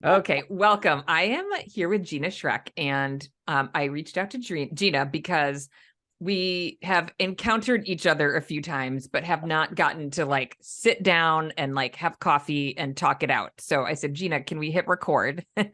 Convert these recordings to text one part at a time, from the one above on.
Okay, welcome. I am here with Gina Schreck, and I reached out to Gina because we have encountered each other a few times, but have not gotten to like sit down and like have coffee and talk it out. So I said, Gina, can we hit record and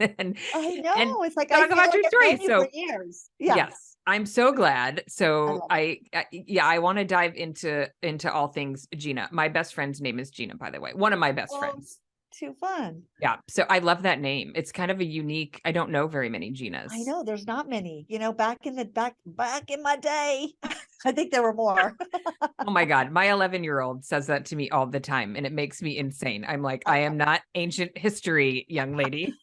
I and know. It's like I talk feel about like your I've known story? you for So years. Yeah, yes, I'm so glad. I So love it. I want to dive into all things Gina. My best friend's name is Gina, by the way. One of my best Oh, friends. too fun. Yeah. So I love that name. It's kind of a unique, I don't know very many I Ginas. know there's not many, back in my day. I think there were more. Oh my God. My 11-year-old says that to me all the time, and it makes me insane. I'm like, I am not ancient history, young lady.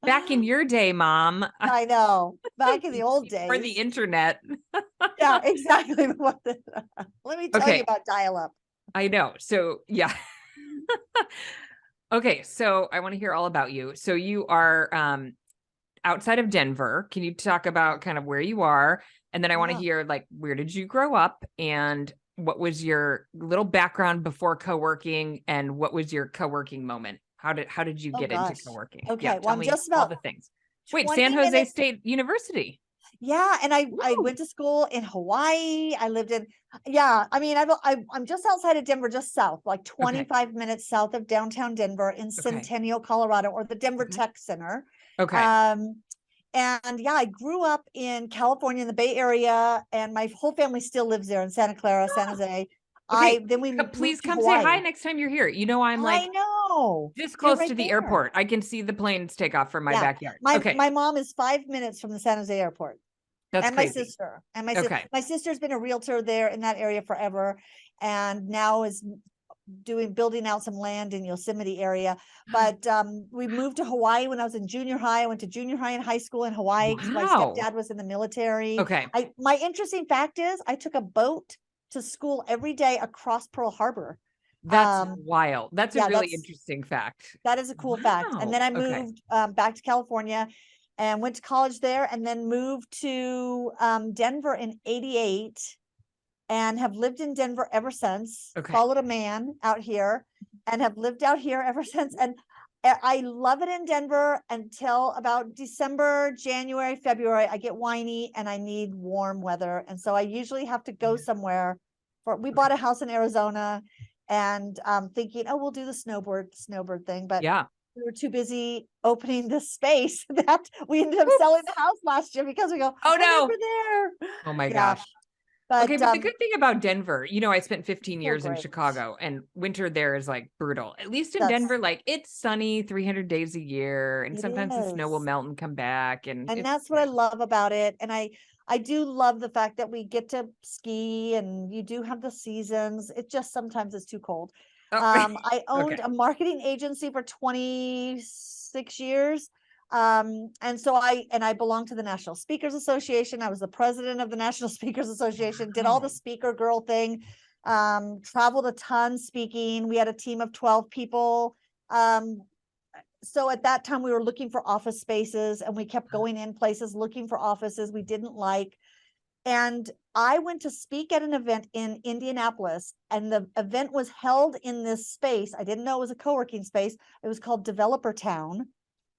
Back in your day, mom, I know. Back in the old for the days. internet. Yeah, exactly. Let me tell you Okay. about dial-up. I know. So, yeah. Okay. So I want to hear all about you. So you are outside of Denver. Can you talk about kind of where you are? And then I want to Yeah. hear like where did you grow up and what was your little background before co-working and what was your co-working moment? How did you Oh get into gosh. co-working? Yeah, Okay. Well, tell I'm me just all about the things. Wait, San 20 Jose minutes. State University. Yeah, and I Woo! went to school in Hawaii. I lived in, I mean, I'm just outside of Denver, just south, like Okay. 25 minutes south of downtown Denver in Okay. Centennial, Colorado, or the Denver Okay. Tech Center. Okay. Um, and yeah, I grew up in California in the Bay Area, and my whole family still lives there in Santa Clara, San Jose. Okay. Then we Please moved to come say hi Hawaii. next time you're here. You know, I'm I like know. this You're close right to the there. airport. I can see the planes take off from my Yeah. backyard. My Okay. my mom is 5 minutes from the San Jose airport. That's And my crazy. sister Okay. my sister's been a realtor there in that area forever, and now is building out some land in Yosemite area. But we moved to Hawaii when I was in junior high. I went to junior high and high school in Hawaii because my Wow. stepdad was in the military. Okay. My interesting fact is I took a boat to school every day across Pearl Harbor. That's um wild. That's a yeah, really interesting fact. that is a cool fact. And then Wow. I Okay. moved back to California and went to college there, and then moved to Denver in 88, and have lived in Denver ever since. Okay. Followed a man out here and have lived out here ever since. And I love it in Denver until about December, January, February. I get whiny and I need warm weather. And so I usually have to go somewhere we bought Okay. a house in Arizona, and thinking, oh, we'll do the snowbird thing. But Yeah. we were too busy opening the space that we ended up selling Oops. the house last year because we go, Oh we're never no. there. Oh my Yeah. gosh. Okay, But but the good thing about Denver, you know, I spent 15 so years in great. Chicago and winter there is like brutal. At least in That's Denver, like it's sunny 300 days a year and it sometimes the snow will is. melt and come back and And it's that's what I love about it. And I do love the fact that we get to ski and you do have the seasons. It just sometimes is too cold. oh I owned okay. a marketing agency for 26 years. And so I belonged to the National Speakers Association. I was the president of the National Speakers Association, did all the Wow. speaker girl thing, traveled a ton speaking. We had a team of 12 people. Um, so at that time we were looking for office spaces, and we kept going in places looking for offices we didn't like. And I went to speak at an event in Indianapolis, and the event was held in this space. I didn't know it was a co-working space. It was called Developer Town,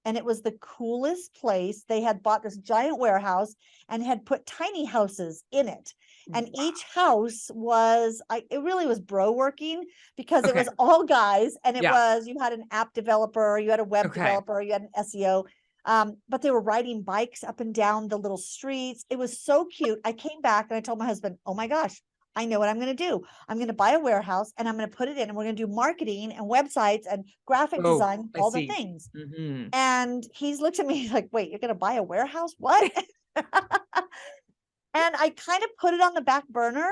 and it was the coolest place. They had bought this giant warehouse and had put tiny houses in it. And Wow. each house was, it really was bro working, because it Okay. was all guys. And Yeah. you had an app developer, you had a web Okay. developer, you had an SEO. But they were riding bikes up and down the little streets. It was so cute. I came back and I told my husband, oh my gosh, I know what I'm going to do. I'm going to buy a warehouse and I'm going to put it in, and we're going to do marketing and websites and graphic Oh, design, I all the see. things. Hmm. And he's looked at me like, wait, you're going to buy a warehouse? What? And I kind of put it on the back burner.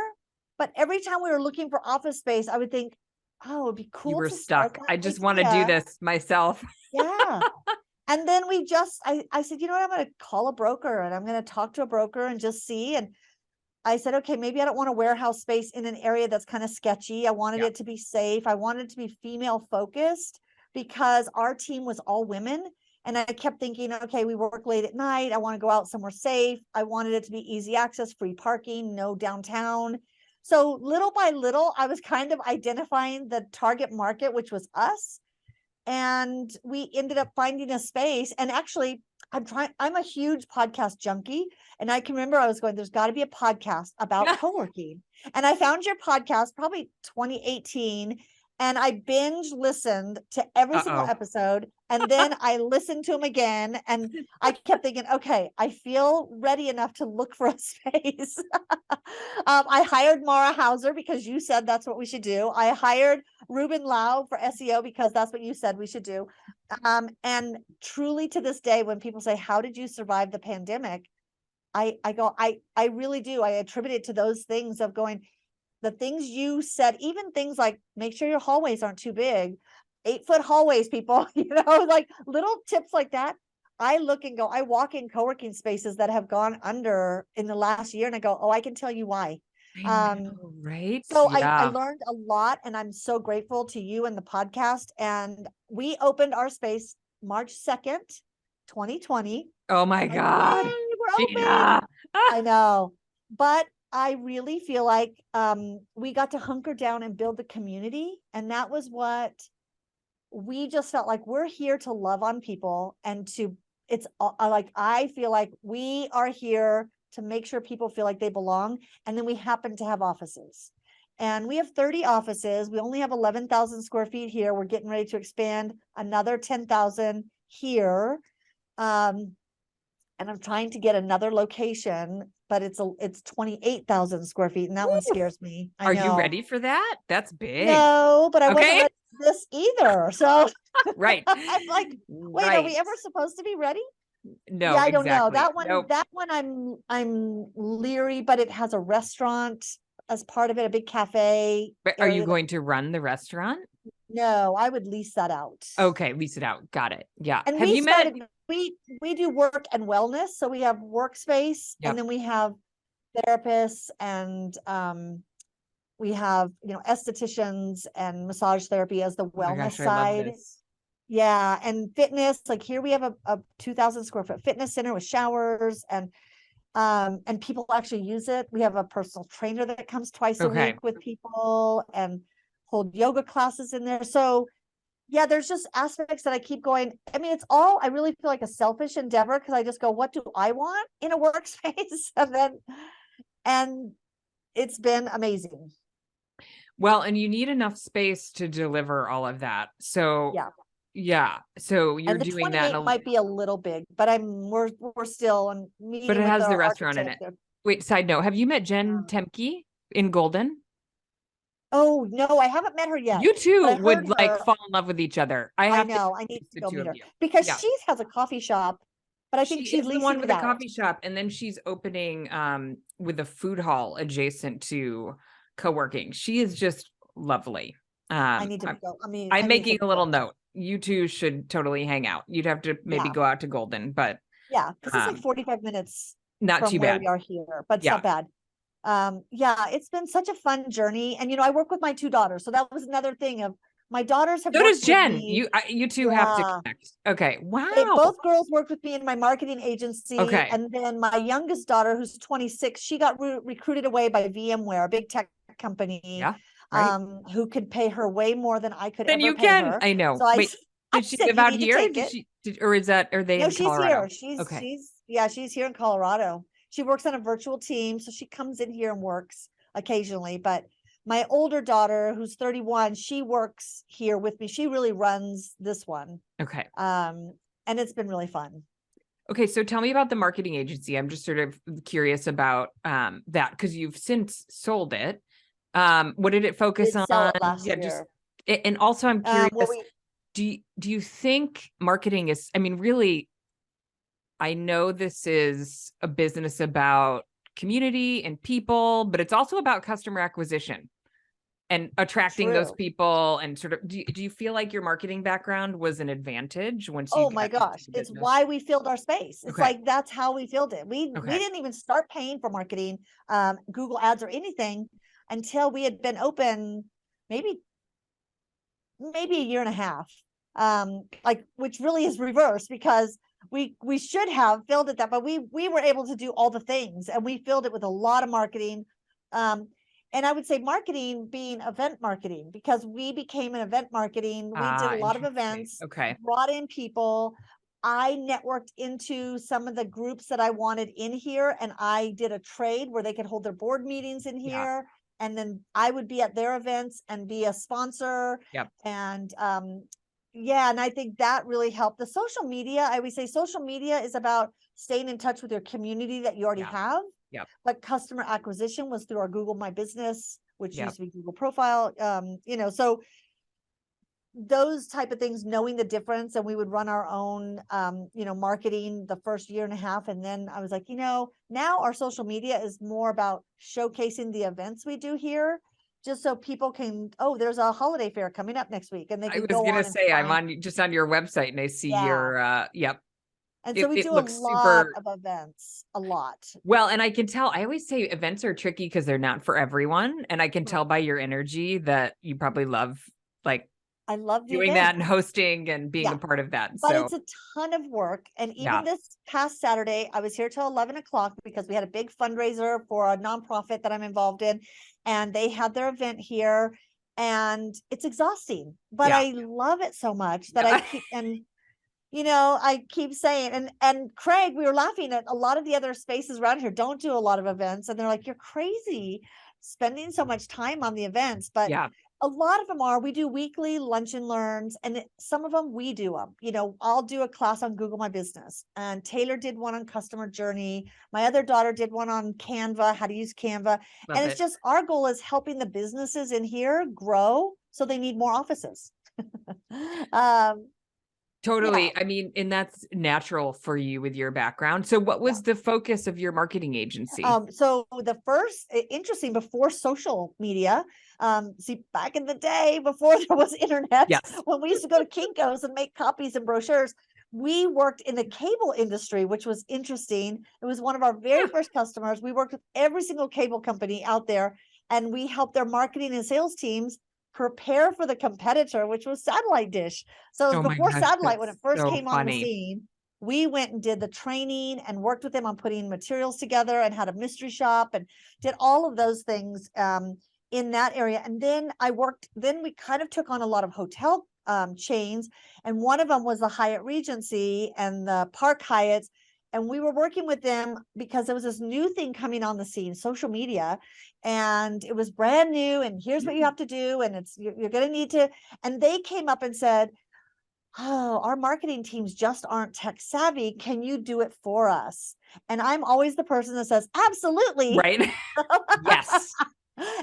But every time we were looking for office space, I would think, oh, it'd be You cool were to start stuck. I that just want to do idea. this myself. Yeah. And then I said, you know what, I'm going to call a broker and I'm going to talk to a broker and just see. And I said, okay, maybe I don't want a warehouse space in an area that's kind of sketchy. I wanted Yeah. it to be safe. I wanted it to be female focused because our team was all women. And I kept thinking, okay, we work late at night. I want to go out somewhere safe. I wanted it to be easy access, free parking, no downtown. So little by little, I was kind of identifying the target market, which was us. and we ended up finding a space. And actually, I'm a huge podcast junkie. And I can remember I was going, there's got to be a podcast about co-working. And I found your podcast probably 2018. And I binge listened to every single episode. And then I listened to them again. And I kept thinking, okay, I feel ready enough to look for a space. I hired Mara Hauser because you said that's what we should do. I hired Ruben Lau for SEO because that's what you said we should do. And truly to this day, when people say, how did you survive the pandemic? I really do. I attribute it to those things of going, the things you said, even things like make sure your hallways aren't too big, 8-foot hallways, people, like little tips like that. I look and go, I walk in co-working spaces that have gone under in the last year and I go, oh, I can tell you why. I know, right? So Yeah. I learned a lot and I'm so grateful to you and the podcast. And we opened our space March 2nd, 2020. Oh my God. Yay, we're Gina. open. I know, but I really feel like we got to hunker down and build the community. And that was what we just felt like. We're here to love on people and it's like, I feel like we are here to make sure people feel like they belong. And then we happen to have offices. And we have 30 offices. We only have 11,000 square feet here. We're getting ready to expand another 10,000 here. And I'm trying to get another location, but it's 28,000 square feet. And that one scares me. Are you ready for that? That's big. No, but I wasn't ready for this either. So right. I'm like, wait, are we ever supposed to be ready? No, yeah, I don't know. That one, I'm leery, but it has a restaurant as part of it, a big cafe. But are you going to run the restaurant? No, I would lease that out. Okay, lease it out. Got it. Yeah. And have you met? We do work and wellness. So we have workspace, and then we have therapists, and we have estheticians and massage therapy as the wellness side. Yeah, and fitness. Like here we have a 2,000 square foot fitness center with showers, and people actually use it. We have a personal trainer that comes twice a week with people and hold yoga classes in there. So yeah, there's just aspects that I keep going. I mean, it's all, I really feel like a selfish endeavor because I just go, what do I want in a workspace? and it's been amazing. Well, and you need enough space to deliver all of that. So yeah. So you're doing that. It might be a little big, but we're still on meeting. But it has the restaurant in it. Wait, side note, have you met Jen Temke in Golden? Oh no, I haven't met her yet. You two would like fall in love with each other. I know. I need to go meet her because she has a coffee shop, but I think she's the one with a coffee shop, and then she's opening with a food hall adjacent to co-working. She is just lovely. I need to go. I mean, I'm making a little note. You two should totally hang out. You'd have to maybe go out to Golden, but yeah, because it's like 45 minutes. Not from too where bad. We are here, but it's not bad. Yeah, it's been such a fun journey, and I work with my two daughters, so that was another thing of my daughters have. So does Jen. You two have to connect. Okay, wow. Both girls worked with me in my marketing agency. Okay, and then my youngest daughter, who's 26, she got recruited away by VMware, a big tech company. Yeah. Who could pay her way more than I could. Then ever you pay can. her. I know. So wait, did she live out here? Or is that? Are they in Colorado? She's here. She's here in Colorado. She works on a virtual team, so she comes in here and works occasionally. But my older daughter, who's 31, she works here with me. She really runs this one. Okay. And it's been really fun. Okay, so tell me about the marketing agency. I'm just sort of curious about that because you've since sold it. What did it focus on? Last year. And also I'm curious, do you think marketing is, I mean, really, I know this is a business about community and people, but it's also about customer acquisition and attracting those people and sort of, do you feel like your marketing background was an advantage once you? Oh my gosh, it's why we filled our space. It's like, that's how we filled it. We didn't even start paying for marketing, Google ads or anything until we had been open maybe a year and a half. Which really is reverse because we should have filled it but we were able to do all the things and we filled it with a lot of marketing. And And I would say marketing being event marketing, because we became an event marketing. We did a lot of Interesting. events, Okay. brought in people. I networked into some of the groups that I wanted in here, and I did a trade where they could hold their board meetings in Yeah. here. And then I would be at their events and be a sponsor. Yep. And yeah, and I think that really helped. The social media, I always say social media is about staying in touch with your community that you already Yeah. have. Yep. But customer acquisition was through our Google My Business, which Yep. used to be Google Profile. So those type of things, knowing the difference, and we would run our own, marketing the first year and a half. And then I was like, now our social media is more about showcasing the events we do here, just so people can, oh, there's a holiday fair coming up next week, and they I can was go gonna on and say I'm find. on just on your website and I see Yeah. your yep. And so we It do a looks lot super of events, a lot. well, and I can tell, I always say events are tricky because they're not for everyone. And I can tell by your energy that you probably love like I love the doing that event. and hosting and being Yeah. a part of that. But So it's a ton of work. And yeah. even this past Saturday, I was here till 11 o'clock because we had a big fundraiser for a nonprofit that I'm involved in. And they had their event here. And it's exhausting, but Yeah. I love it so much that Yeah. I keep saying, and Craig, we were laughing at a lot of the other spaces around here don't do a lot of events. And they're like, you're crazy spending so much time on the events. But Yeah. a lot of them we do weekly lunch and learns, and some of them we do them. I'll do a class on Google My Business, and Taylor did one on customer journey. My other daughter did one on Canva, how to use Canva. Love And it's it. just, our goal is helping the businesses in here grow so they need more offices. Totally. Yeah. I mean, and that's natural for you with your background. So what was the focus of your marketing agency? So the first interesting, before social media, see, back in the day before there was internet, Yes. when we used to go to Kinko's and make copies and brochures, we worked in the cable industry, which was interesting. It was one of our very first customers. We worked with every single cable company out there, and we helped their marketing and sales teams prepare for the competitor, which was satellite dish. So it Oh was my before gosh, satellite, when it that's first so came on the funny. scene. We went and did the training and worked with them on putting materials together and had a mystery shop and did all of those things in that area. And then we kind of took on a lot of hotel chains. And one of them was the Hyatt Regency and the Park Hyatts. And we were working with them because there was this new thing coming on the scene, social media, and it was brand new. And here's what you have to do. And you're going to need to, and they came up and said, oh, our marketing teams just aren't tech savvy. Can you do it for us? And I'm always the person that says, absolutely. Right? Yes.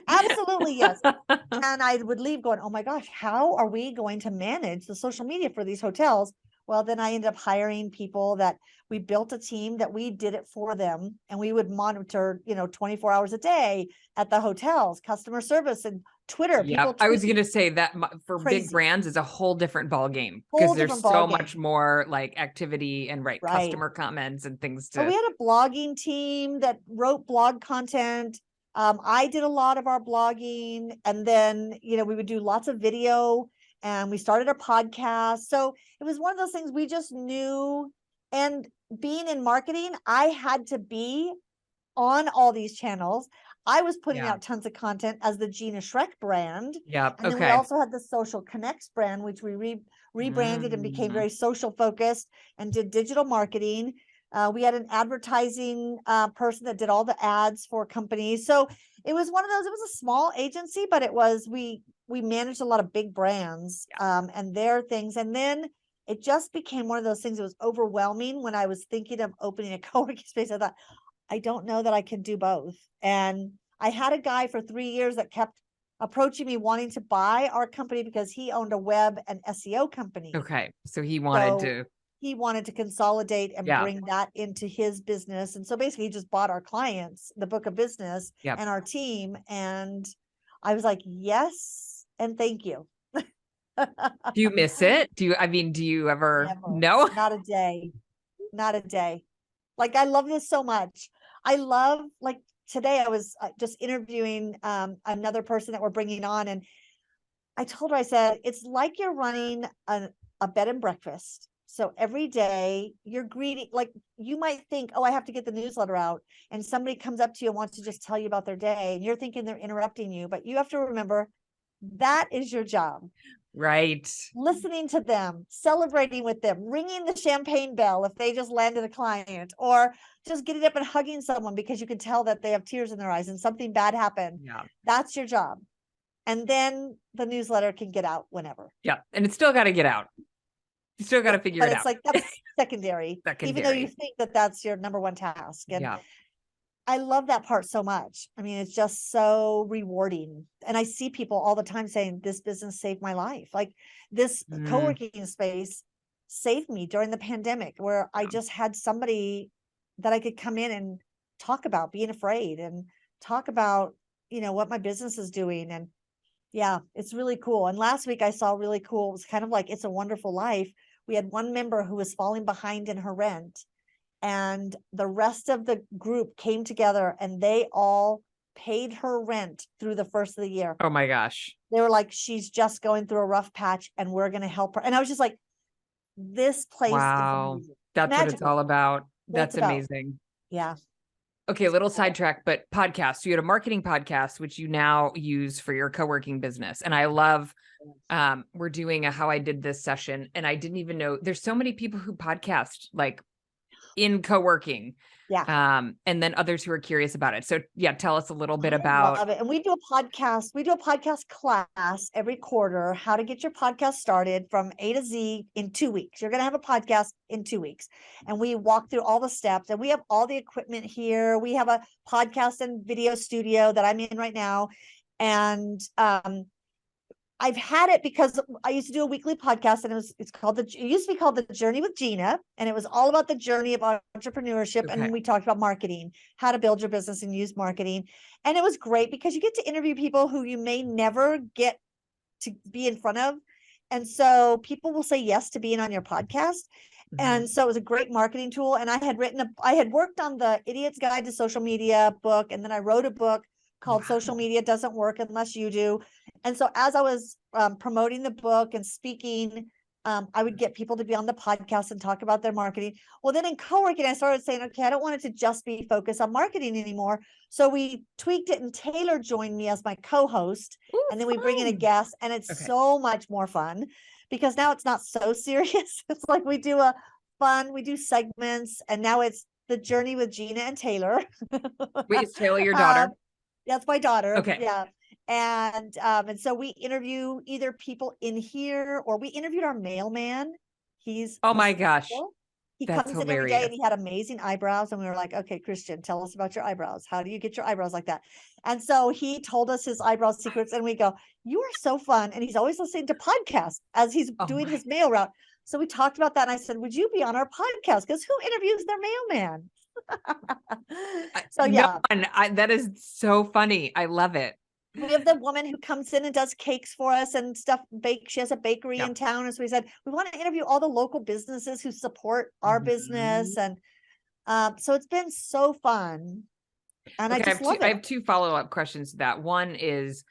Absolutely, yes. And I would leave going, oh my gosh, how are we going to manage the social media for these hotels? Well, then I ended up hiring people that we built a team that we did it for them. And we would monitor, 24 hours a day at the hotels, customer service and Twitter. Yeah, People I was tweet gonna say that for big crazy, brands is a whole different ball game because whole there's different ball so much game. more like activity and Right. customer comments and things But we to. had a blogging team that wrote blog content. I did a lot of our blogging, and then, we would do lots of video, and we started a podcast. So it was one of those things we just knew. And being in marketing, I had to be on all these channels. I was putting Yeah. out tons of content as the Gina Schreck brand. Yep. And then we Okay. also had the Social Connects brand, which we rebranded and became very social focused and did digital marketing. We had an advertising person that did all the ads for companies. So it was one of those, it was a small agency, but we managed a lot of big brands and their things. And then it just became one of those things that was overwhelming. When I was thinking of opening a co-working space, I thought, I don't know that I can do both. And I had a guy for 3 years that kept approaching me wanting to buy our company because he owned a web and SEO company. Okay. So he wanted to consolidate and Yeah. bring that into his business. And so basically he just bought our clients, the book of business, Yep. and our team. And I was like, yes, and thank you. Do you miss it? Do you ever? Never. No? Not a day. Not a day. Like, I love this so much. I love, like, today I was just interviewing another person that we're bringing on, and I told her, I said, it's like you're running a bed and breakfast. So every day you're greeting, like you might think, oh, I have to get the newsletter out. And somebody comes up to you and wants to just tell you about their day. And you're thinking they're interrupting you, but you have to remember that is your job. Right. Listening to them, celebrating with them, ringing the champagne bell if they just landed a client, or just getting up and hugging someone because you can tell that they have tears in their eyes and something bad happened. Yeah. That's your job. And then the newsletter can get out whenever. Yeah. And it's still got to get out. You still got to figure But it it's out. like, that's secondary, even though you Secondary. think that that's your number one task. And Yeah. I love that part so much. I mean, it's just so rewarding. And I see people all the time saying, this business saved my life. Like this co-working space saved me during the pandemic, where I just had somebody that I could come in and talk about being afraid and talk about, you know, what my business is doing. And yeah, it's really cool. And last week I saw really cool. It was kind of like It's a Wonderful Life. We had one member who was falling behind in her rent, and the rest of the group came together and they all paid her rent through the first of the year. Oh my gosh. They were like, she's just going through a rough patch and we're going to help her. And I was just like, this place Wow. is That's what it's all about. That's amazing. Yeah. Okay, a little sidetrack, but podcast. You had a marketing podcast, which you now use for your co-working business. And I love, we're doing a How I Did This session. And I didn't even know there's so many people who podcast like in co-working. Yeah. And then others who are curious about it. So yeah, tell us a little bit I about love it. And we do a podcast class every quarter, how to get your podcast started from A to Z in 2 weeks. You're going to have a podcast in 2 weeks. And we walk through all the steps, and we have all the equipment here. We have a podcast and video studio that I'm in right now. And I've had it because I used to do a weekly podcast, and it used to be called The Journey with Gina. And it was all about the journey of entrepreneurship. Okay. And we talked about marketing, how to build your business and use marketing. And it was great because you get to interview people who you may never get to be in front of. And so people will say yes to being on your podcast. And so it was a great marketing tool. And I had worked on the Idiot's Guide to Social Media book. And then I wrote a book called Social Media Doesn't Work Unless You Do. And so as I was promoting the book and speaking, I would get people to be on the podcast and talk about their marketing. Well, then in co-working, I started saying, okay, I don't want it to just be focused on marketing anymore. So we tweaked it, and Taylor joined me as my co-host. Ooh, and then we bring in a guest, and it's so much more fun because now it's not so serious. It's like we do segments, and now it's The Journey with Gina and Taylor. Wait, is Taylor your daughter? That's my daughter. Okay. Yeah. And so we interview either people in here, or we interviewed our mailman. He's Oh my gosh. He That's comes in every day, hilarious. and he had amazing eyebrows. And we were like, okay, Christian, tell us about your eyebrows. How do you get your eyebrows like that? And so he told us his eyebrow secrets, and we go, you are so fun. And he's always listening to podcasts as he's doing his mail route. So we talked about that. And I said, would you be on our podcast? Because who interviews their mailman? So yeah. That is so funny. I love it. We have the woman who comes in and does cakes for us and stuff. She has a bakery in town. And so we said, we want to interview all the local businesses who support our business. And so it's been so fun. And Okay, I just love it. I have two follow-up questions to that. One is,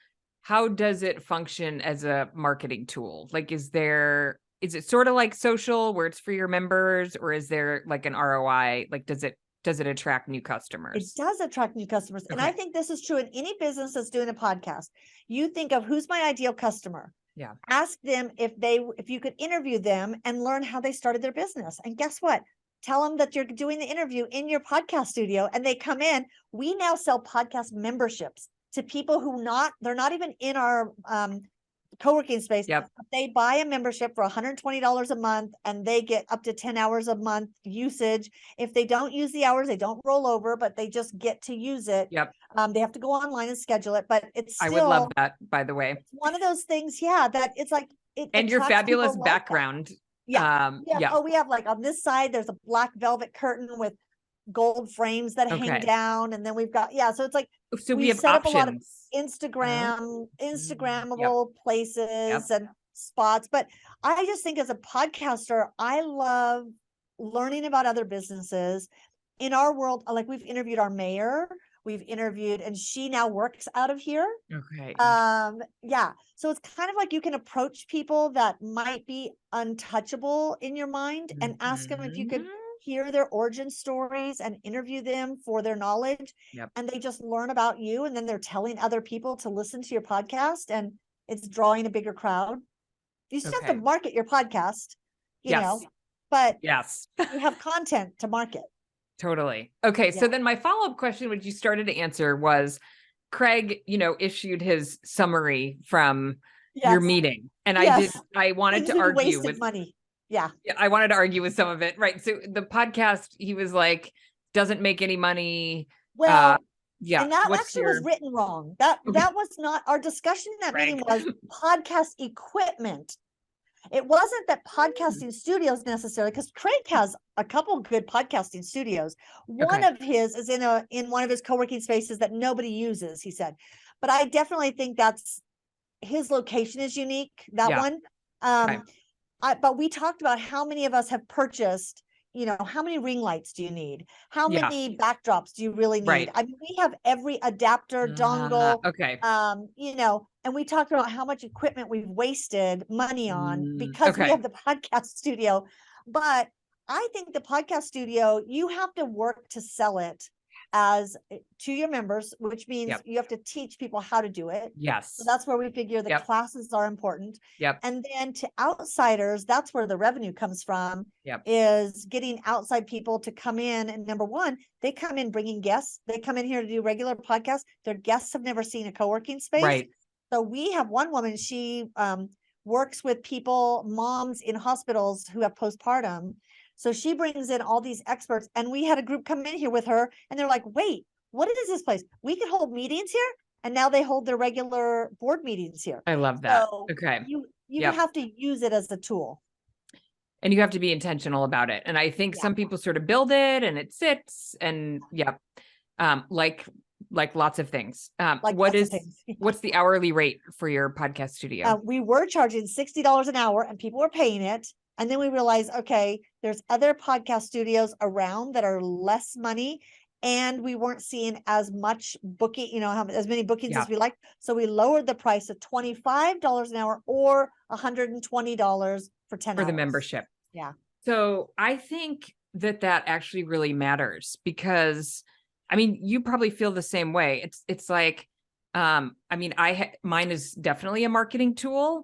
how does it function as a marketing tool? Like, is it sort of like social where it's for your members, or is there like an ROI? Like, does it attract new customers? It does attract new customers. And I think this is true in any business that's doing a podcast. You think of, who's my ideal customer? Yeah. Ask them if you could interview them and learn how they started their business. And guess what? Tell them that you're doing the interview in your podcast studio, and they come in. We now sell podcast memberships to people they're not even in our co-working space. Yep. They buy a membership for $120 a month, and they get up to 10 hours a month usage. If they don't use the hours, they don't roll over, but they just get to use it. Yep. They have to go online and schedule it, but it's still, I would love that, by the way. It's one of those things, that it's like and your fabulous background. Yeah. Oh, we have, like, on this side, there's a black velvet curtain with gold frames that hang down, and then we've got so it's like, so we have set options. up a lot of Instagrammable places and spots. But I just think, as a podcaster, I love learning about other businesses in our world. Like, we've interviewed our mayor, we've interviewed, and she now works out of here. Okay. Yeah. So it's kind of like you can approach people that might be untouchable in your mind and ask them if you could Mhm. hear their origin stories and interview them for their knowledge. Yep. And they just learn about you, and then they're telling other people to listen to your podcast, and it's drawing a bigger crowd. You still have to Okay. market your podcast, Yes. but Yes. you have content to market. Totally. Okay. So Yeah. then my follow-up question, which you started to answer, was Craig, issued his summary from your Yes. meeting. And Yes. I wanted Things to we've argue wasted with, money. Yeah. I wanted to argue with some of it. Right. So the podcast, he was like, doesn't make any money. Well, Yeah. and that What's actually was your, written wrong. That okay, was not our discussion in that meeting, Craig? was podcast equipment. It wasn't that podcasting studios necessarily, because Craig has a couple good podcasting studios. One Okay. of his is in one of his co-working spaces that nobody uses, he said. But I definitely think that's his location is unique, that Yeah. one. Okay. But we talked about how many of us have purchased, how many ring lights do you need? How Yeah. many backdrops do you really need? Right. I mean, we have every adapter, dongle, Okay. and we talked about how much equipment we've wasted money on because we Okay. have the podcast studio. But I think the podcast studio, you have to work to sell it to your members, which means Yep. you have to teach people how to do it. Yes. So that's where we figure the Yep. classes are important. Yep. And then to outsiders, that's where the revenue comes from, Yep. is getting outside people to come in. And number one, they come in bringing guests. They come in here to do regular podcasts. Their guests have never seen a co-working space. Right. So we have one woman, she works with people, moms in hospitals who have postpartum. So she brings in all these experts, and we had a group come in here with her, and they're like, wait, what is this place? We can hold meetings here. And now they hold their regular board meetings here. I love that. So Okay. you Yep. have to use it as a tool. And you have to be intentional about it. And I think some people sort of build it and it sits, and like lots of things. Like What lots of is, things. what's the hourly rate for your podcast studio? We were charging $60 an hour, and people were paying it. And then we realized, okay, there's other podcast studios around that are less money, and we weren't seeing as much booking, as many bookings as we liked. So we lowered the price of $25 an hour or $120 for 10 For hours. the membership. Yeah. So I think that actually really matters, because I mean, you probably feel the same way. It's like, I mean, mine is definitely a marketing tool,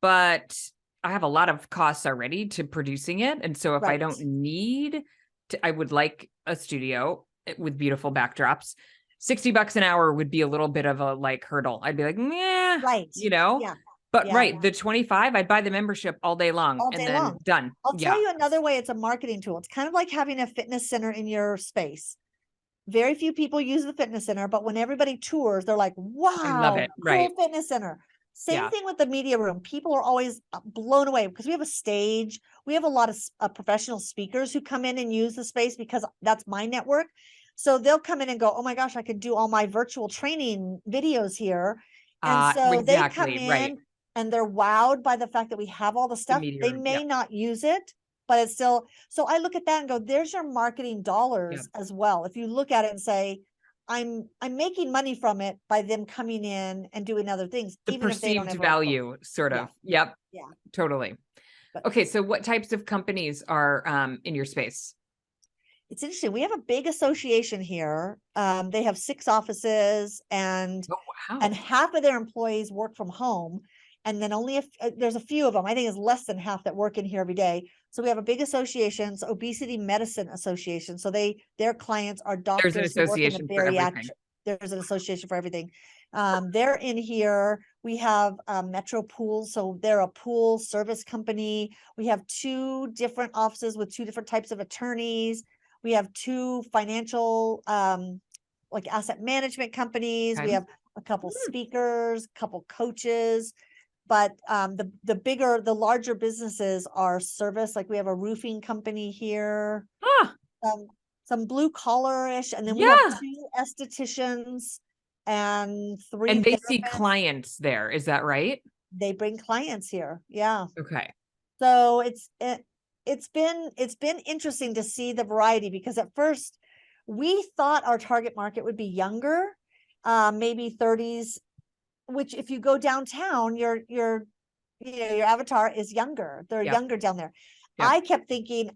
but I have a lot of costs already to producing it. And so if I don't need to, I would like a studio with beautiful backdrops. $60 an hour would be a little bit of a hurdle. I'd be like, yeah, Yeah. But the 25, I'd buy the membership all day long, All and day then long. done. I'll tell you another way it's a marketing tool. It's kind of like having a fitness center in your space. Very few people use the fitness center, but when everybody tours, they're like, wow, I love it. cool Right. fitness center. Same thing with the media room. People are always blown away because we have a stage. We have a lot of professional speakers who come in and use the space, because that's my network. So they'll come in and go, oh my gosh, I could do all my virtual training videos here. And so they come in and they're wowed by the fact that we have all the stuff. They may not use it, but it's still, so I look at that and go, there's your marketing dollars as well. If you look at it and say, I'm making money from it by them coming in and doing other things, The even if they don't perceived have value, sort of. Yep. Yeah. Totally. But, okay. So what types of companies are in your space? It's interesting. We have a big association here. They have 6 offices, and half of their employees work from home. And then only there's a few of them, I think it's less than half, that work in here every day. So we have a big association, Obesity Medicine Association. So their clients are doctors. There's an association for everything. There's an association for everything. They're in here. We have Metro Pools. So they're a pool service company. We have 2 different offices with 2 different types of attorneys. We have 2 financial, like asset management companies. We have a couple speakers, a couple coaches. But the larger businesses are service. Like we have a roofing company here, some blue collar-ish, and then we have 2 estheticians and 3. And they see clients there. Is that right? They bring clients here. Yeah. Okay. So it's been interesting to see the variety, because at first we thought our target market would be younger, maybe 30s, which if you go downtown, your avatar is younger. They're Yep. younger down there. Yep. I kept thinking,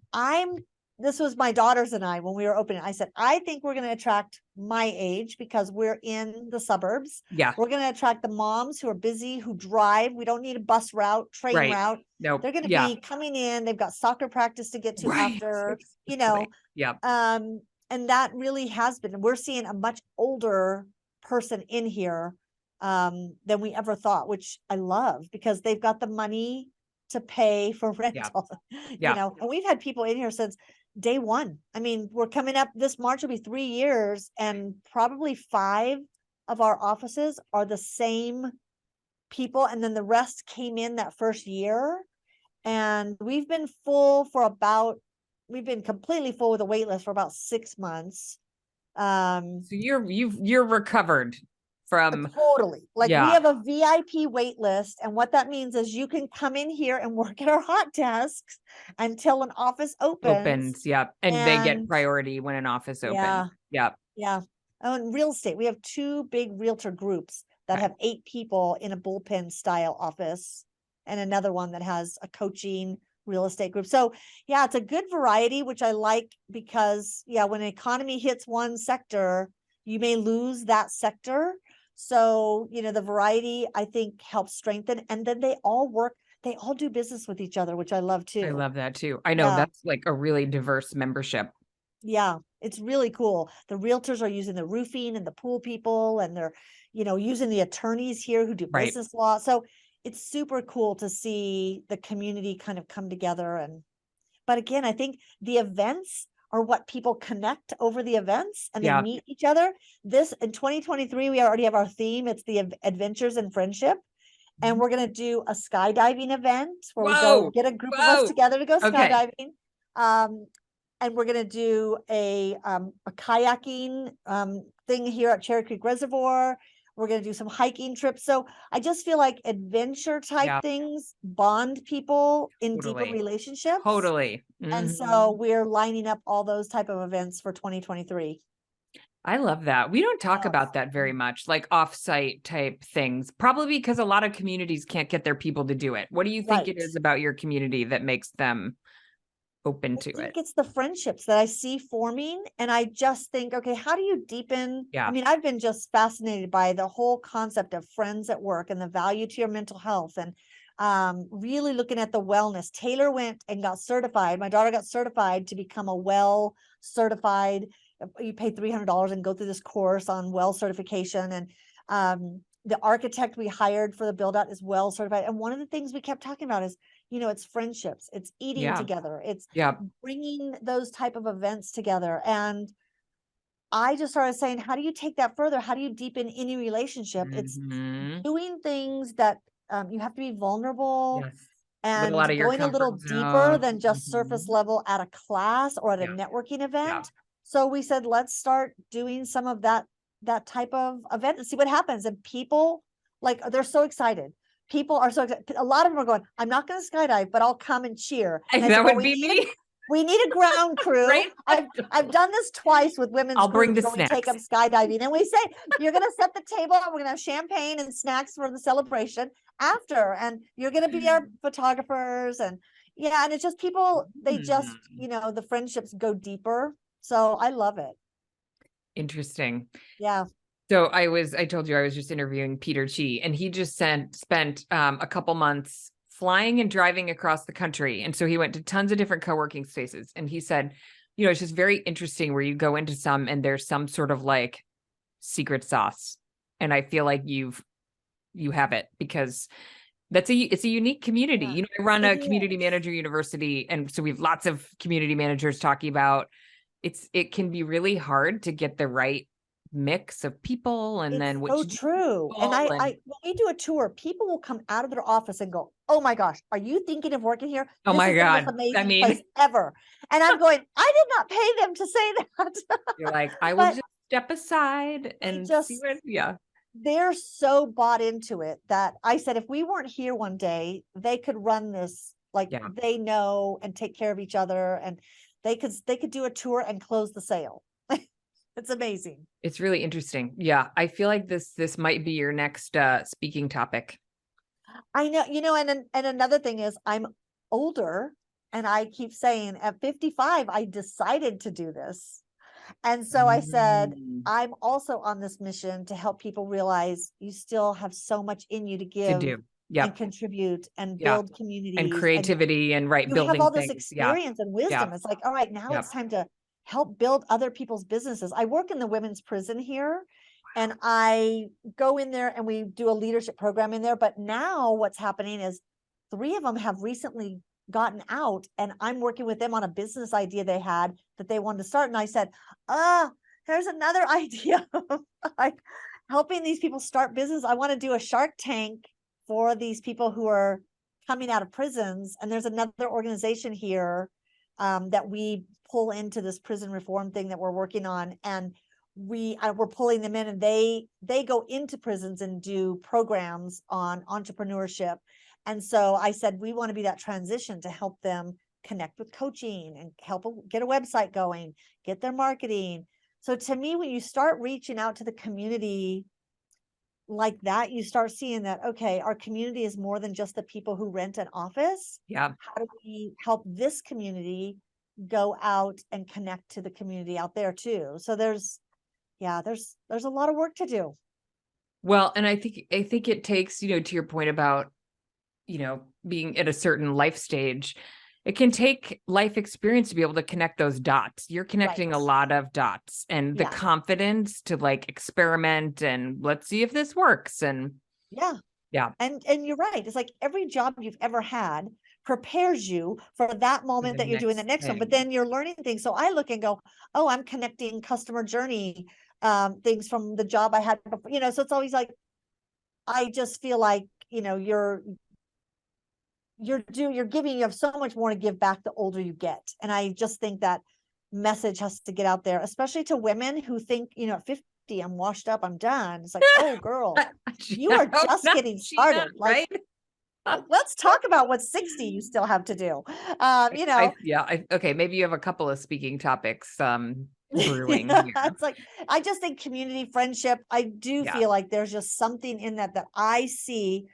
this was my daughters and I, when we were opening, I said, I think we're going to attract my age because we're in the suburbs. Yeah. We're going to attract the moms who are busy, who drive. We don't need a bus route, train Right. route. Nope. They're going to Yeah. be coming in. They've got soccer practice to get to Right. after, Exactly. Yep. and that really has been, we're seeing a much older person in here than we ever thought, which I love because they've got the money to pay for rental, Yeah. and we've had people in here since day one. I mean, we're coming up, this March will be 3 years, and probably 5 of our offices are the same people. And then the rest came in that first year, and we've been completely full with a wait list for about 6 months. So you're recovered from Totally. Like we yeah. have a VIP wait list, and what that means is you can come in here and work at our hot desks until an office opens. Yep. And they get And priority when an office opens. yeah, Yep. yeah. Oh, and real estate, we have 2 big realtor groups that Okay. have 8 people in a bullpen style office, and another one that has a coaching real estate group. So yeah, it's a good variety, which I like because when an economy hits one sector, you may lose that sector. So, the variety I think helps strengthen, and then they all do business with each other, which I love too. I love that too. I know Yeah. that's like a really diverse membership. Yeah, it's really cool. The realtors are using the roofing and the pool people, and they're, using the attorneys here who do Right. business law. So it's super cool to see the community kind of come together. But again, I think the events are what people connect over the events, and they meet each other. This in 2023, we already have our theme. It's the adventures and friendship. And we're going to do a skydiving event where we go get a group of us together to go skydiving. And we're going to do a kayaking thing here at Cherry Creek Reservoir. We're going to do some hiking trips. So I just feel like adventure type things bond people in deeper relationships. Totally. And so we're lining up all those type of events for 2023. I love that. We don't talk about that very much, like offsite type things, probably because a lot of communities can't get their people to do it. What do you think it is about your community that makes them open to I think it? it's the friendships that I see forming. And I just think, okay, how do you deepen? Yeah. I mean, I've been just fascinated by the whole concept of friends at work and the value to your mental health, and really looking at the wellness. Taylor went and got certified. My daughter got certified to become a well certified. You pay $300 and go through this course on well certification. And the architect we hired for the build out is well certified. And one of the things we kept talking about is, it's friendships, it's eating together, it's bringing those type of events together. And I just started saying, how do you take that further? How do you deepen any relationship? It's doing things that you have to be vulnerable and going a little deeper than just surface level at a class or at a networking event. So we said, let's start doing some of that type of event and see what happens. And people, like, they're so excited. People are so excited. A lot of them are going, I'm not going to skydive, but I'll come and cheer. And that would be me. We need a ground crew. Right? I've done this twice with women's I'll bring the groups when we take snacks. them skydiving, and we say, you're going to set the table, and we're going to have champagne and snacks for the celebration after, and you're going to be our photographers. And and it's just people, they just, the friendships go deeper. So I love it. Interesting. Yeah. So I told you I was just interviewing Peter Chi, and he just spent a couple months flying and driving across the country. And so he went to tons of different co-working spaces. And he said, it's just very interesting where you go into some and there's some sort of like secret sauce. And I feel like you have it, because it's a unique community. I run a community manager university. And so we have lots of community managers talking about it can be really hard to get the right mix of people, and then so true. And I when we do a tour, people will come out of their office and go, oh my gosh, are you thinking of working here? Oh my God, the most amazing place ever. And I'm going, I did not pay them to say that. You're like, I will just step aside and see what, they're so bought into it that I said, if we weren't here one day, they could run this, like they know and take care of each other, and they could do a tour and close the sale. It's amazing. It's really interesting. Yeah. I feel like this might be your next speaking topic. I know, and another thing is I'm older, and I keep saying at 55, I decided to do this. And so I said, Mm, I'm also on this mission to help people realize you still have so much in you to to give do. and Yep. contribute and Yeah. build And communities. And creativity and right you have building all this things. Yeah. experience and Yeah. wisdom. It's like, all right, now Yep. it's time to help build other people's businesses. I work in the women's prison here, and I go in there and we do a leadership program in there. But now what's happening is 3 of them have recently gotten out, and I'm working with them on a business idea they had that they wanted to start. And I said, here's another idea of like helping these people start business. I want to do a Shark Tank for these people who are coming out of prisons. And there's another organization here that we pull into this prison reform thing that we're working on. And we're pulling them in, and they go into prisons and do programs on entrepreneurship. And so I said, we want to be that transition to help them connect with coaching and help get a website going, get their marketing. So to me, when you start reaching out to the community like that, you start seeing that, okay, our community is more than just the people who rent an office. Yeah. How do we help this community go out and connect to the community out there too? So there's a lot of work to do. Well, and I think it takes, to your point about, being at a certain life stage, it can take life experience to be able to connect those dots. You're connecting a Right. lot of dots, and the Yeah. confidence to like experiment and let's see if this works. And Yeah. yeah, And you're right. It's like every job you've ever had prepares you for that for moment the that you're doing the next next one, but thing. then you're learning things. So I look and go, oh, I'm connecting customer journey things from the job I had before, so it's always like, I just feel like, you're giving, you have so much more to give back the older you get. And I just think that message has to get out there, especially to women who think, at 50, I'm washed up, I'm done. It's like, oh girl, you are just getting started. Like, right? let's talk about what 60 you still have to do. Okay, maybe you have a couple of speaking topics brewing here. It's like, I just think community friendship, I do Yeah. feel like there's just something in that I see.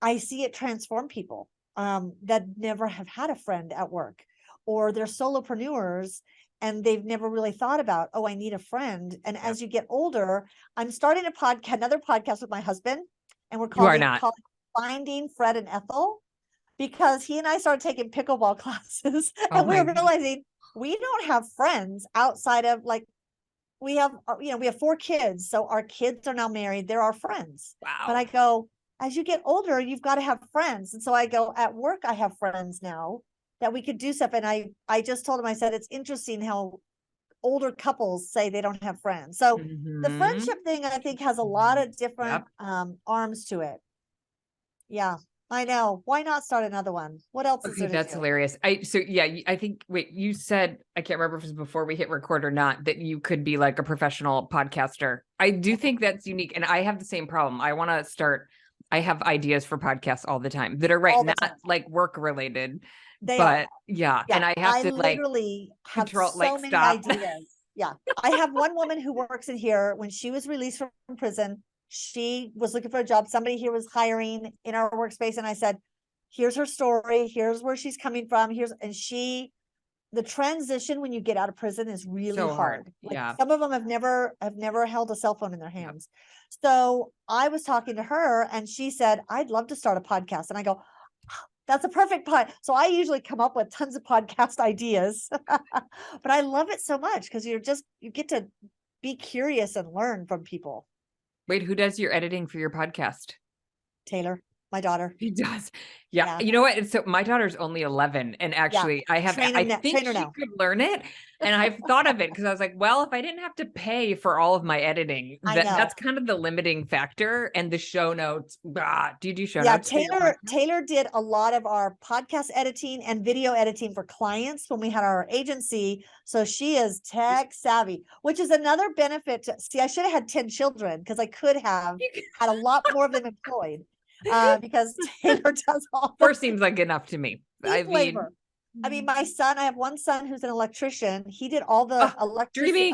I see it transform people that never have had a friend at work, or they're solopreneurs and they've never really thought about, oh, I need a friend. And Yeah. as you get older, I'm starting another podcast with my husband, and we're You are calling not. Finding Fred and Ethel, because he and I started taking pickleball classes, Oh and we my were realizing we don't have friends outside of, like, we have, we have 4 kids. So our kids are now married. They're our friends. But wow. I go, as you get older, you've got to have friends. And so I go, at work, I have friends now that we could do stuff. And I just told him, I said, it's interesting how older couples say they don't have friends. So the Mhm. friendship thing, I think, has a lot of different Yep. arms to it. Yeah, I know. Why not start another one? What else is Okay, there to that's do? hilarious. I think, wait, you said, I can't remember if it was before we hit record or not, that you could be like a professional podcaster. I do think that's unique. And I have the same problem. I have ideas for podcasts all the time that are All the not time. like work related, They are. but yeah. Yeah, And I have I to like literally have control, so like many stop. ideas. Yeah, I have one woman who works in here. When she was released from prison, she was looking for a job. Somebody here was hiring in our workspace, and I said, here's her story, here's where she's coming from, the transition when you get out of prison is really So hard. hard. Like, Yeah. some of them have never held a cell phone in their Yep. hands. So I was talking to her, and she said, I'd love to start a podcast. And I go, that's a perfect pod. So I usually come up with tons of podcast ideas, but I love it so much because you get to be curious and learn from people. Wait, who does your editing for your podcast? Taylor, my daughter. He does. Yeah. Yeah. You know what? So my daughter's only 11, and Yeah. actually I think Train her she now. could learn it. And I've thought of it because I was like, well, if I didn't have to pay for all of my editing, I know. that's kind of the limiting factor. And the show notes. Do you do show Yeah, notes for your podcast? Taylor did a lot of our podcast editing and video editing for clients when we had our agency. So she is tech savvy, which is another benefit. See, I should have had 10 children because I could have had a lot more of them employed because Taylor does all the Four seems like enough to me. I mean, labor. I mean, my son, I have one son who's an electrician. He did all the Oh, dreamy.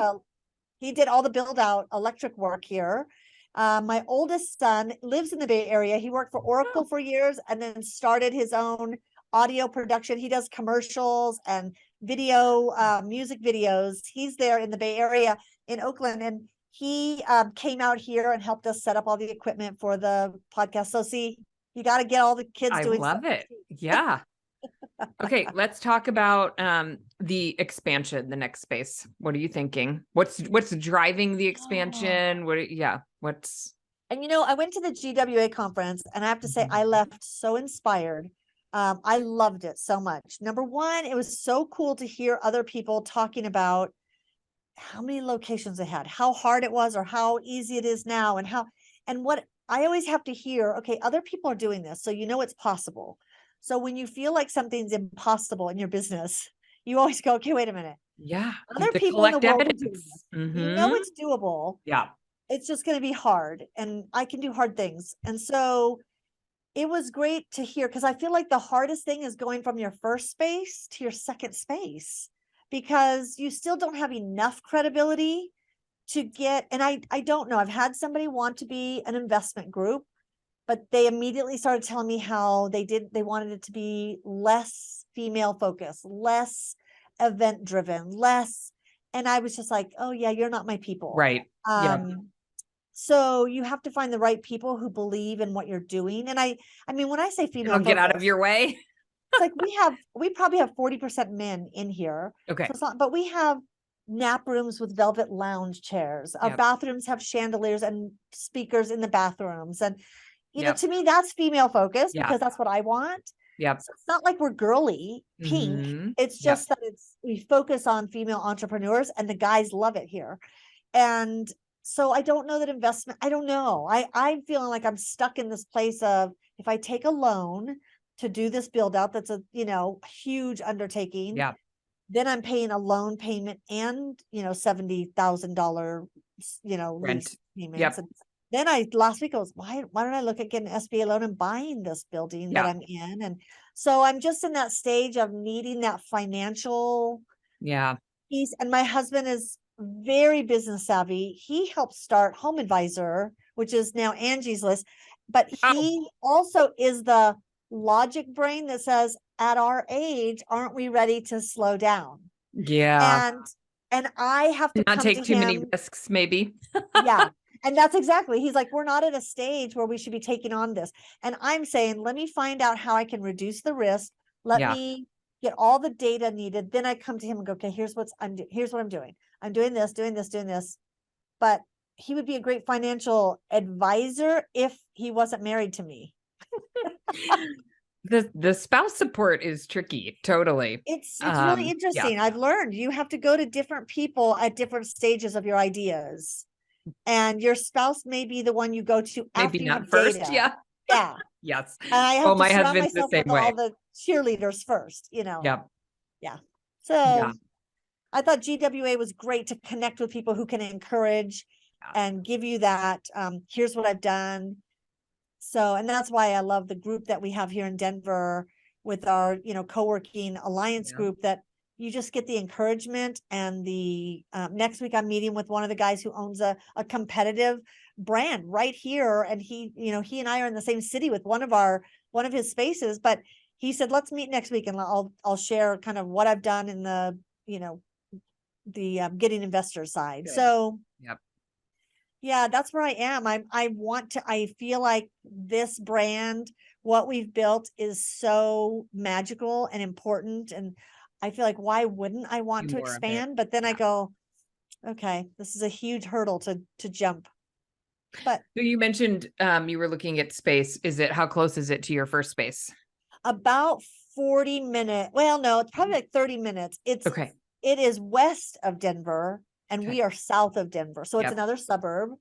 he did all the build out electric work here. My oldest son lives in the Bay Area. He worked for Oracle Oh, for years and then started his own audio production. He does commercials and video, music videos. He's there in the Bay Area in Oakland, and he came out here and helped us set up all the equipment for the podcast. So see, you got to get all the kids I doing love stuff. it. Yeah. Okay, let's talk about the expansion, the next space. What are you thinking? What's driving the expansion? What's And I went to the GWA conference, and I have to say, I left so inspired. I loved it so much. Number one, it was so cool to hear other people talking about how many locations they had, how hard it was, or how easy it is now, and what I always have to hear, okay, other people are doing this, so it's possible. So when you feel like something's impossible in your business, you always go, okay, wait a minute. yeah, Other the people in the collect world are doing evidence. this. It's doable. Yeah. It's just going to be hard, and I can do hard things. And so it was great to hear, because I feel like the hardest thing is going from your first space to your second space, because you still don't have enough credibility to get, and I don't know, I've had somebody want to be an investment group, but they immediately started telling me how they wanted it to be less female focused, less event driven, less, and I was just like, oh yeah, you're not my people. Right. Yeah. So you have to find the right people who believe in what you're doing. And I mean, when I say female Don't get out of focused, your way. it's like we probably have 40% men in here. Okay. So it's not, but we have nap rooms with velvet lounge chairs. Our Yep. bathrooms have chandeliers and speakers in the bathrooms. And, Yep. to me, that's female focused, Yeah. because that's what I want. Yep. So it's not like we're girly pink. Mhm. It's Yep. just that we focus on female entrepreneurs, and the guys love it here. And so I don't know that investment, I don't know. I'm feeling like I'm stuck in this place of, if I take a loan to do this build out, that's a, huge undertaking. Yeah. Then I'm paying a loan payment and, $70,000, lease Rent. payments. Yep. And then last week I was, why don't I look at getting an SBA loan and buying this building that Yeah. I'm in? And so I'm just in that stage of needing that financial Yeah. piece. And my husband is very business savvy. He helped start Home Advisor, which is now Angie's List, but Wow. he also is the logic brain that says, at our age, aren't we ready to slow down? Yeah. And I have to Not come take to too many him. risks, maybe. Yeah. And that's exactly, he's like, we're not at a stage where we should be taking on this. And I'm saying, let me find out how I can reduce the risk. Let Yeah. me get all the data needed. Then I come to him and go, okay, here's what I'm doing. I'm doing this, doing this, doing this. But he would be a great financial advisor if he wasn't married to me. The spouse support is tricky. Totally. It's really Yeah. interesting. I've learned you have to go to different people at different stages of your ideas. And your spouse may be the one you go to after Maybe you not have first. data. Yeah. Yeah. Yes. And I have Oh, to my surround husband's the myself same with way. all the cheerleaders first, Yep. Yeah. Yeah. So I thought GWA was great to connect with people who can encourage and give you that. Here's what I've done. So, and that's why I love the group that we have here in Denver with our, co-working alliance Yeah. group, that you just get the encouragement. And the next week I'm meeting with one of the guys who owns a competitive brand right here. And he and I are in the same city with one of his spaces, but he said, let's meet next week and I'll share kind of what I've done in the, the getting investor side. Good. So Yep. yeah, that's where I am. I feel like this brand, what we've built, is so magical and important. And I feel like, why wouldn't I want Do to more of it. expand? But then I Yeah. go, okay, this is a huge hurdle to jump. But So you mentioned you were looking at space. How close is it to your first space? about 40 minutes. Well, no, it's probably like 30 minutes. Okay. It is west of Denver, and Okay. we are south of Denver. So it's Yep. another suburb.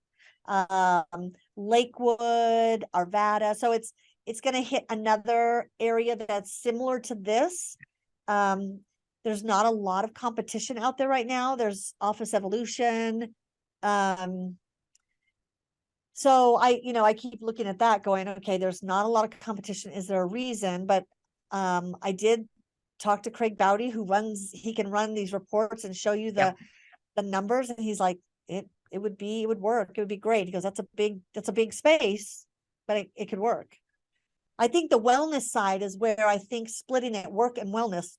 Lakewood, Arvada. So it's going to hit another area that's similar to this. There's not a lot of competition out there right now. There's Office Evolution. So I keep looking at that going, okay, there's not a lot of competition. Is there a reason? But I did talk to Craig Bowdy, he can run these reports and show you the numbers. And he's like, it would work. It would be great. He goes, that's a big space, but it could work. I think the wellness side is where I think splitting it, work and wellness,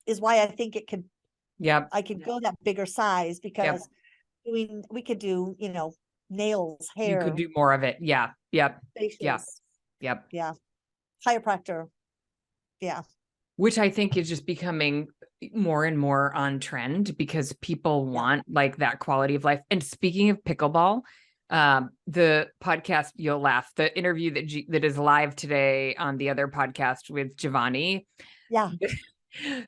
is why I think it could, I could go that bigger size, because we could do, nails, hair. You could do more of it. Yeah. Facials. Yeah. Chiropractor. Yeah. Which I think is just becoming more and more on trend, because people want like that quality of life. And speaking of pickleball, the podcast, you'll laugh, the interview that is live today on the other podcast with Giovanni. Yeah.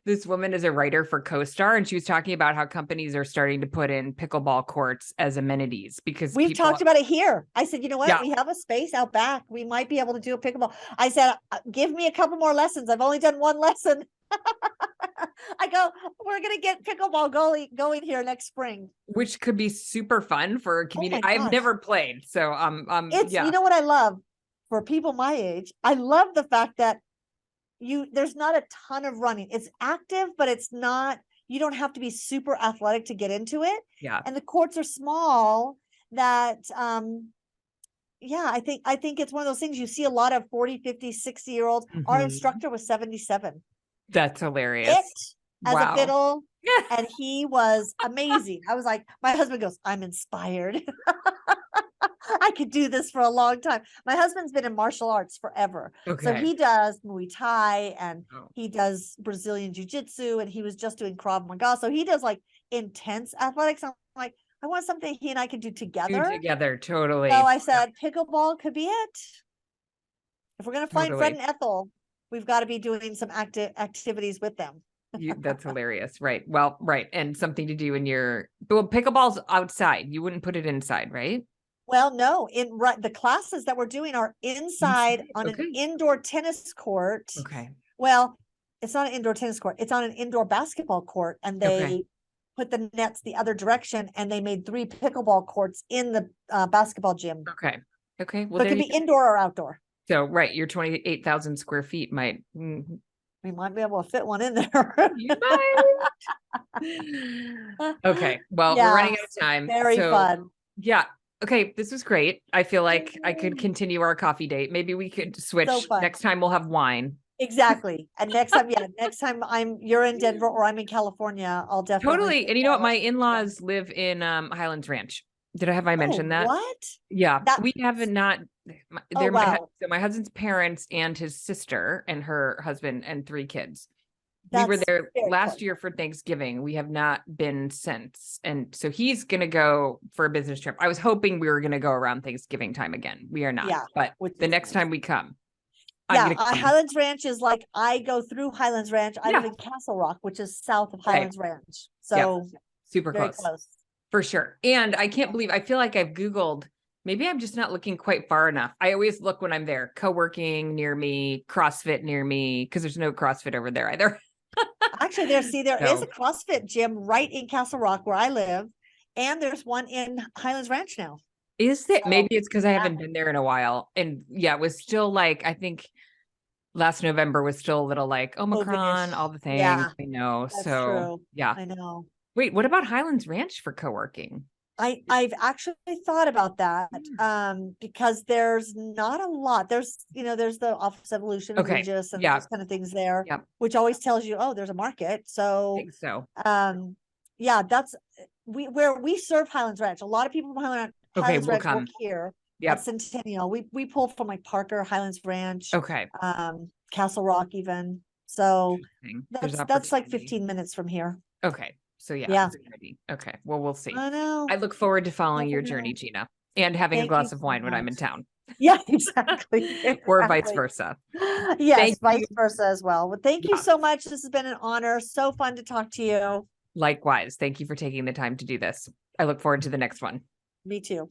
This woman is a writer for CoStar, and she was talking about how companies are starting to put in pickleball courts as amenities, because we've talked about it here. I said, you know what? We have a space out back. We might be able to do a pickleball. I said, give me a couple more lessons. I've only done one lesson. I go, we're going to get pickleball going here next spring. Which could be super fun for a community. I've never played. So you know what I love for people my age? I love the fact that there's not a ton of running. It's active, but it's not, you don't have to be super athletic to get into it. Yeah. And the courts are small that, I think it's one of those things you see a lot of 40, 50, 60-year-olds. Our instructor was 77. That's hilarious. As a fiddle. And he was amazing. I was like, my husband goes, I'm inspired. I could do this for a long time. My husband's been in martial arts forever. Okay. So he does Muay Thai and he does Brazilian Jiu-Jitsu, and he was just doing Krav Maga. So he does like intense athletics. I'm like, I want something he and I can do together. Totally. So I said, pickleball could be it. If we're going to find Fred and Ethel, we've got to be doing some activities with them. That's hilarious. Right. Well, right. And something to do in pickleball's outside. You wouldn't put it inside, right? Well, no, the classes that we're doing are inside on an indoor tennis court. Okay. Well, it's not an indoor tennis court. It's on an indoor basketball court, and they put the nets the other direction, and they made 3 pickleball courts in the basketball gym. Okay. Well, so it could be indoor or outdoor. So, right. Your 28,000 square feet might. We might be able to fit one in there. You might. Okay. Well, we're running out of time. Very fun. Yeah. Okay, this was great. I feel like I could continue our coffee date. Maybe we could switch. Next time we'll have wine. Exactly. And next time you're in Denver or I'm in California, I'll definitely. Totally. And you know what? My in-laws live in Highlands Ranch. Have I mentioned that? What? Yeah. We haven't so my husband's parents and his sister and her husband and 3 kids. We were there last year for Thanksgiving. We have not been since. And so he's going to go for a business trip. I was hoping we were going to go around Thanksgiving time again. We are not. Yeah, but the next time we come. Highlands Ranch is like, I go through Highlands Ranch. I live in Castle Rock, which is south of Highlands Ranch. So super close. For sure. And I can't believe, I feel like I've Googled, maybe I'm just not looking quite far enough. I always look when I'm there, Coworking near me, CrossFit near me, because there's no CrossFit over there either. Actually, there is a CrossFit gym right in Castle Rock where I live, and there's one in Highlands Ranch now. Is it? Maybe it's because I haven't been there in a while. And it was still like, I think last November was still a little like Omicron, all the things. I know. That's true. Yeah. I know. Wait, what about Highlands Ranch for co-working? I've actually thought about that because there's not a lot. There's the Office Evolution and Regis and those kind of things there, which always tells you, oh, there's a market. So, I think so. That's where we serve Highlands Ranch. A lot of people from Highlands Ranch work here at Centennial. We pull from like Parker, Highlands Ranch, Castle Rock even. So that's like 15 minutes from here. Okay. So okay. Well, we'll see. I know. I look forward to following your journey, Gina, and having a glass of wine when I'm in town. Yeah, exactly. Or vice versa. Yes, vice versa as well. Well, thank you so much. This has been an honor. So fun to talk to you. Likewise. Thank you for taking the time to do this. I look forward to the next one. Me too.